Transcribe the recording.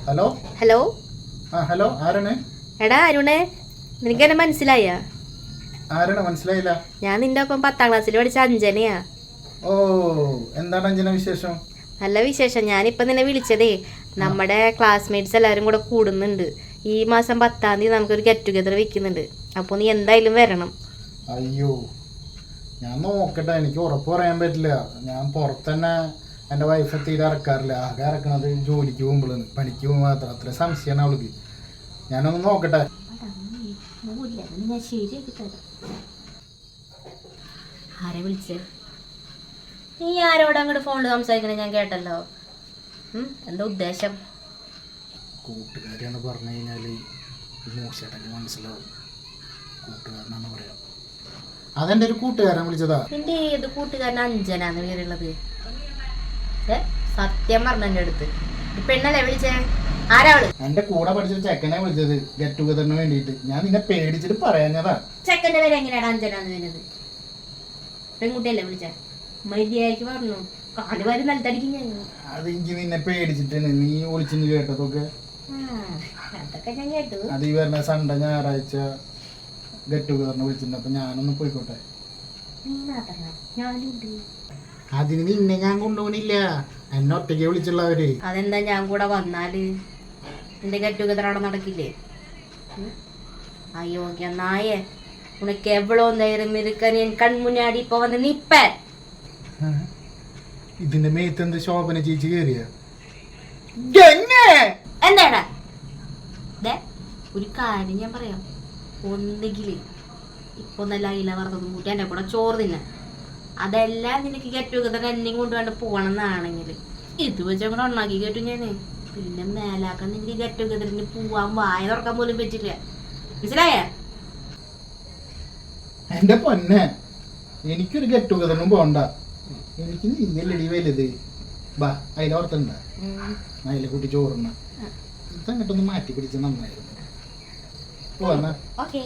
Hello hello hello ആരാണ്? എടാ അരുണേ, നിനക്ക് എന്നെ മനസ്സിലായ? ആരാണ് മനസ്സിലായില്ല. ഞാൻ നിന്റെ ഒപ്പം 10ാം ക്ലാസ്സിൽ പഠിച്ച അഞ്ജനയാ. ഓ, എന്താണ് അഞ്ജന വിശേഷം? നല്ല വിശേഷം. ഞാനിപ്പം നിന്നെ വിളിച്ചതേ, നമ്മുടെ ക്ലാസ്മേറ്റ്സ് എല്ലാവരും കൂടെ കൂടുന്നുണ്ട്. ഈ മാസം 10-ാം തീയതി നമുക്കൊരു ഗെറ്റ് ടുഗെദർ വെക്കുന്നുണ്ട്. അപ്പോൾ നീ എന്തായാലും വരണം. അയ്യോ, ഞാൻ നോക്കട്ടെ. എനിക്ക് ഉറപ്പ് പറയാൻ പറ്റില്ല. ഞാൻ പുറത്തന്നെ എൻ്റെ വൈഫ് തീരെ ഇറക്കാറില്ല. ആകെ ഇറക്കണത് ജോലിക്ക് പോകുമ്പോഴാണ്, പണിക്ക് പോകുമ്പോൾ മാത്രം. അത്ര സംശയമാണ് അവൾക്ക്. ഞാനൊന്ന് നോക്കട്ടെ. ആരെ വിളിച്ചേ? നീ ആരോട് അങ്ങോട്ട് ഫോണിൽ സംസാരിക്കണേ ഞാൻ കേട്ടല്ലോ. എന്താ ഉദ്ദേശം? കൂട്ടുകാരിയാണ് പറഞ്ഞു കഴിഞ്ഞാൽ മോശമായിട്ടൊക്കെ മനസ്സിലാവും. കൂട്ടുകാരനാണ് പറയാം. അതെൻ്റെ ഒരു കൂട്ടുകാരൻ വിളിച്ചതാ. നിന്റെ ഏത് കൂട്ടുകാരൻ അഞ്ജനാന്ന് പേരുള്ളത്? സത്യം പറഞ്ഞ എൻ്റെ അടുത്ത് പെണ്ണല്ലേ വിളിച്ചേ? ആരാവള്? എന്റെ കൂടെ പഠിച്ച ചെക്കനെ വിളിച്ചത് ഗെറ്റ് ടുഗദറിന് വേണ്ടിയിട്ട്. ഞാൻ നിന്നെ പേടിച്ചിട്ട് പറയാഞ്ഞതാ. ചെക്കന്റെ പേര് എങ്ങനെയാണ് അഞ്ജനാന്ന് വരുന്നത്? പെൺകുട്ടിയല്ലേ വിളിച്ച? മര്യാദക്ക് പറഞ്ഞു. കാല് വരെ നിലത്തടിക്കും ഞാൻ. അത് എനിക്ക് നിന്നെ പേടിച്ചിട്ടാണ് നീ വിളിച്ചെന്ന് കേട്ടതൊക്കെ. അതൊക്കെ ഞാൻ കേട്ടു. അത് ഈ വരുന്ന സൺഡേ ഞായറാഴ്ച ഗെറ്റ് ടുഗദറിന് വിളിച്ചിട്ടുണ്ട്. അപ്പൊ ഞാനൊന്ന് പോയിക്കോട്ടെ. അതിന് നിന്നെ ഞാൻ കൊണ്ടുപോണില്ല, എന്നെ ഒറ്റയ്ക്ക് വിളിച്ചുള്ളവര്. അതെന്താ ഞാൻ കൂടെ വന്നാല് എന്റെ ഗെറ്റ് ടുഗദർ അവിടെ നടക്കില്ലേ? അയോഗ്യ നായേ, ഉനക്ക് എവ്വളോ നേരം ഇരുക്കാൻ എൻ കൺമുന്നാടി ഇപ്പൊ വന്ന് നിപ്പ. ഇതിന്റെ മേത്തെന്ത് ശോഭന ചേച്ചി കേറിയ? എന്താടാ ഒരു കാര്യം ഞാൻ പറയാം. ഒന്നുകില് ഇപ്പൊ നല്ല അയില വറുത്തതും കൂട്ടി എന്റെ കൂടെ ചോറ് തിന്ന. അതെല്ലാം നിനക്ക് ഗെറ്റ് ടുഗദർ എന്നെയും കൊണ്ടുപോണ്ട് പോകണം എന്നാണെങ്കിൽ ഇത് വെച്ചാൽ കൂടെ ഉണ്ടാക്കി കേട്ടു ഞാന്. പിന്നെ മേലാക്കാൻ നിനക്ക് ഗെറ്റ് ടുഗദറിന് പോവാൻ വായ തുറക്കാൻ പോലും പറ്റില്ല. മനസ്സിലായ? എന്റെ പൊന്നെ, എനിക്കൊരു ഗെറ്റ് ടുഗദറിനും പോണ്ട. എനിക്ക് നീയല്ലടി വലുത്. ബാ, അതിലെ ഓർത്തണ്ട. അതിലെ കൂട്ടി ചോറുണ്ണ. ഇതങ്ങോട്ടൊന്ന് മാറ്റി പിടിച്ച് നന്നായിരുന്നു. പോവാ. ഓക്കേ.